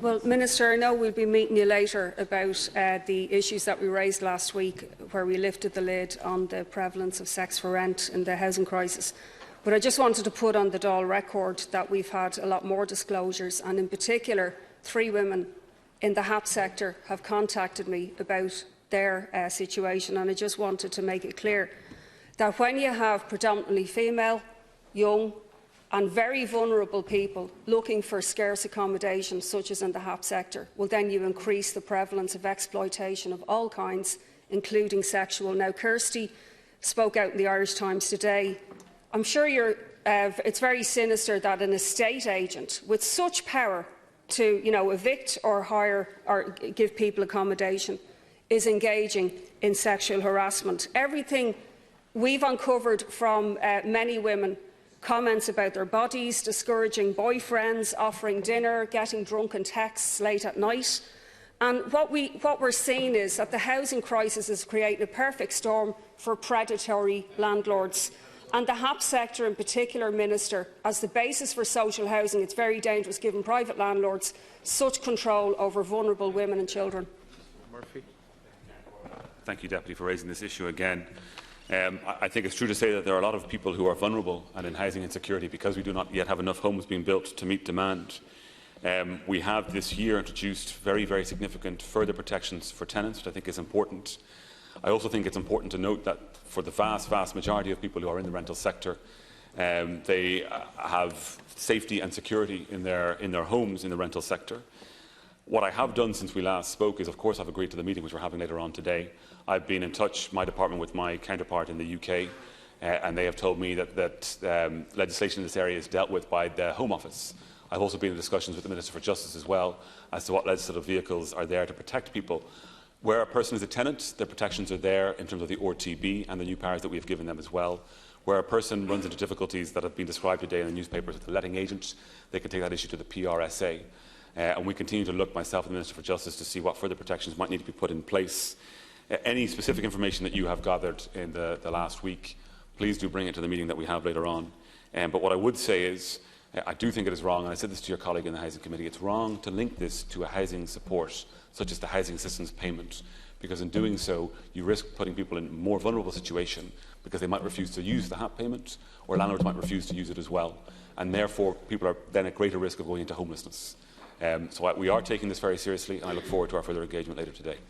Well, Minister, I know we'll be meeting you later about the issues that we raised last week, where we lifted the lid on the prevalence of sex for rent in the housing crisis. But I just wanted to put on the Dáil record that we've had a lot more disclosures, and in particular, 3 women in the HAP sector have contacted me about their situation, and I just wanted to make it clear that when you have predominantly female, young and very vulnerable people looking for scarce accommodation, such as in the HAP sector, well, then you increase the prevalence of exploitation of all kinds, including sexual. Now, Kirsty spoke out in the Irish Times today. I'm sure it's very sinister that an estate agent with such power to evict or hire or give people accommodation is engaging in sexual harassment. Everything we've uncovered from many women, comments about their bodies, discouraging boyfriends, offering dinner, getting drunken texts late at night. And what we're seeing is that the housing crisis has created a perfect storm for predatory landlords. And the HAP sector in particular, Minister, as the basis for social housing, it's very dangerous giving private landlords such control over vulnerable women and children. Murphy. Thank you, Deputy, for raising this issue again. I think it's true to say that there are a lot of people who are vulnerable and in housing insecurity because we do not yet have enough homes being built to meet demand. We have this year introduced very, very significant further protections for tenants, which I think is important. I also think it's important to note that for the vast, vast majority of people who are in the rental sector, they have safety and security in their homes in the rental sector. What I have done since we last spoke is, of course, I've agreed to the meeting which we're having later on today. I've been in touch, my department, with my counterpart in the UK, and they have told me that legislation in this area is dealt with by the Home Office. I've also been in discussions with the Minister for Justice as well as to what legislative vehicles are there to protect people. Where a person is a tenant, the protections are there in terms of the RTB and the new powers that we have given them as well. Where a person runs into difficulties that have been described today in the newspapers with the letting agent, they can take that issue to the PRSA. And we continue to look, myself and the Minister for Justice, to see what further protections might need to be put in place. Any specific information that you have gathered in the last week, please do bring it to the meeting that we have later on. But what I would say is, I do think it is wrong, and I said this to your colleague in the Housing Committee, it's wrong to link this to a housing support, such as the housing assistance payment, because in doing so, you risk putting people in a more vulnerable situation because they might refuse to use the HAP payment, or landlords might refuse to use it as well, and therefore people are then at greater risk of going into homelessness. So we are taking this very seriously, and I look forward to our further engagement later today.